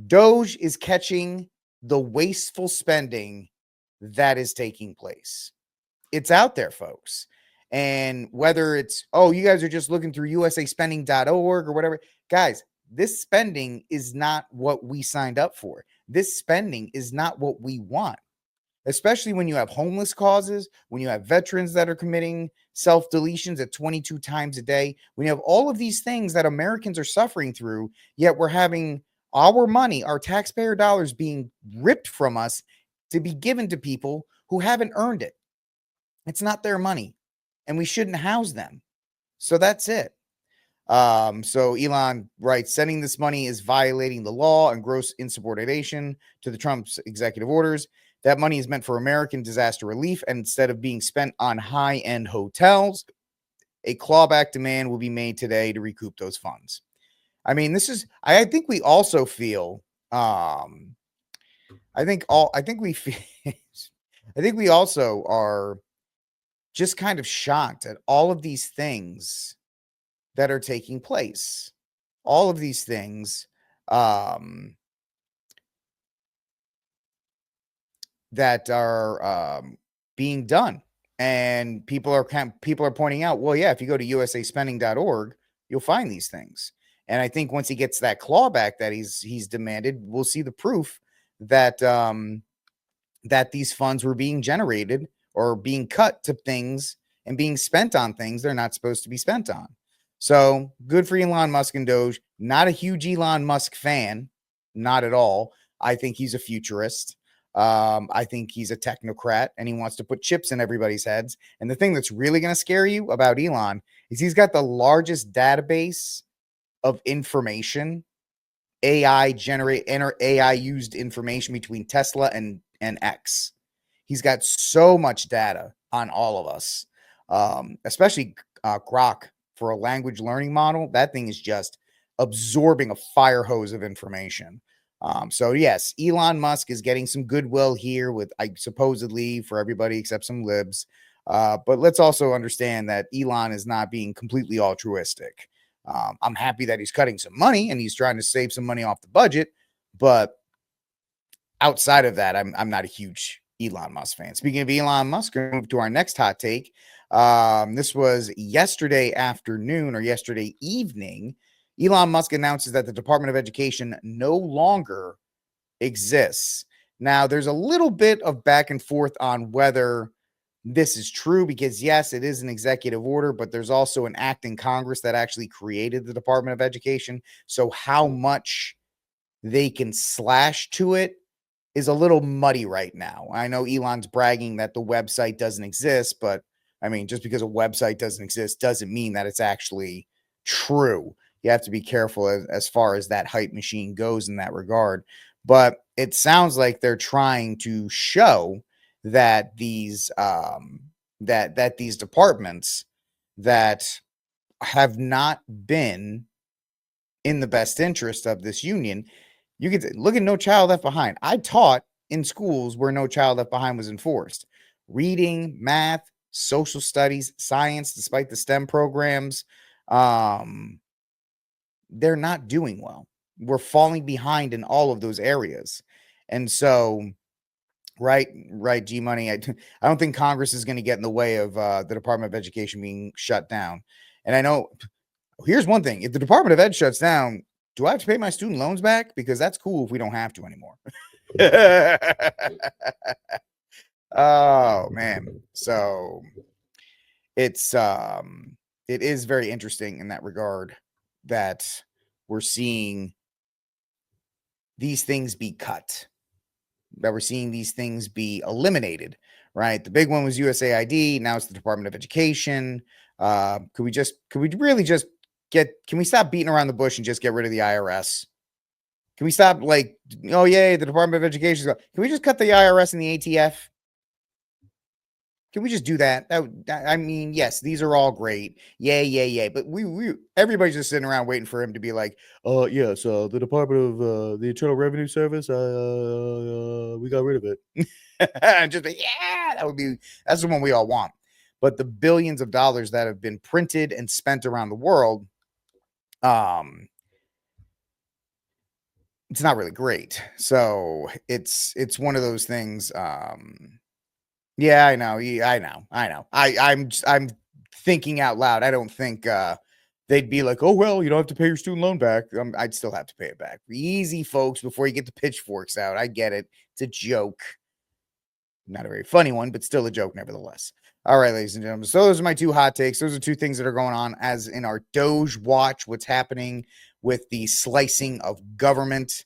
Doge is catching the wasteful spending that is taking place. It's out there, folks. And whether it's, oh, you guys are just looking through usaspending.org or whatever, guys, this spending is not what we signed up for. This spending is not what we want, especially when you have homeless causes, when you have veterans that are committing self-deletions at 22 times a day, when you have all of these things that Americans are suffering through, yet we're having our money, our taxpayer dollars being ripped from us to be given to people who haven't earned it. It's not their money, and we shouldn't house them. So that's it. So Elon writes, sending this money is violating the law and gross insubordination to the Trump's executive orders. That money is meant for American disaster relief, and instead of being spent on high-end hotels, a clawback demand will be made today to recoup those funds. I mean, this is, I think we also feel, I think we also are just kind of shocked at all of these things that are taking place. All of these things that are being done. And people are pointing out, well, yeah, if you go to usaspending.org, you'll find these things. And I think once he gets that clawback that he's demanded, we'll see the proof that that these funds were being generated or being cut to things and being spent on things they're not supposed to be spent on. So good for Elon Musk and Doge. Not a huge Elon Musk fan, not at all. I think he's a futurist. I think he's a technocrat and he wants to put chips in everybody's heads. And the thing that's really going to scare you about Elon is he's got the largest database of information, AI used information between Tesla and X. He's got so much data on all of us, especially Grok for a language learning model. That thing is just absorbing a fire hose of information. So yes, Elon Musk is getting some goodwill here with, supposedly, for everybody except some libs. But let's also understand that Elon is not being completely altruistic. I'm happy that he's cutting some money and he's trying to save some money off the budget. But outside of that, I'm not a huge Elon Musk fan. Speaking of Elon Musk, we're going to move to our next hot take. This was yesterday afternoon or yesterday evening. Elon Musk announces that the Department of Education no longer exists. Now, there's a little bit of back and forth on whether this is true, because yes, it is an executive order, but there's also an act in Congress that actually created the Department of Education. So how much they can slash to it is a little muddy right now. I know Elon's bragging that the website doesn't exist, but I mean, just because a website doesn't exist doesn't mean that it's actually true. You have to be careful as far as that hype machine goes in that regard. But it sounds like they're trying to show that these that these departments that have not been in the best interest of this union. You can look at No Child Left Behind. I taught in schools where No Child Left Behind was enforced. Reading, math, social studies, science, despite the STEM programs, they're not doing well. We're falling behind in all of those areas. And so, right, G Money, I don't think Congress is going to get in the way of the Department of Education being shut down. And I know, here's one thing. If the Department of Ed shuts down, do I have to pay my student loans back? Because that's cool if we don't have to anymore. Oh, man. So it's it is very interesting in that regard that we're seeing these things be cut, that we're seeing these things be eliminated, right? The big one was USAID. Now it's the Department of Education. Could we really just can we stop beating around the bush and just get rid of the IRS? Can we stop like, oh, yay, the Department of Education. Can we just cut the IRS and the ATF? Can we just do that? I mean, yes, these are all great. Yay. But everybody's just sitting around waiting for him to be like, yes, the Department of the Internal Revenue Service, we got rid of it. Just like, yeah, that's the one we all want. But the billions of dollars that have been printed and spent around the world, it's not really great. So it's one of those things. Yeah, I know. Yeah, I know. I'm thinking out loud. I don't think they'd be like, oh well, you don't have to pay your student loan back. I'd still have to pay it back. Easy, folks. Before you get the pitchforks out, I get it. It's a joke. Not a very funny one, but still a joke nevertheless. All right, ladies and gentlemen. So those are my two hot takes. Those are two things that are going on as in our Doge watch. What's happening with the slicing of government.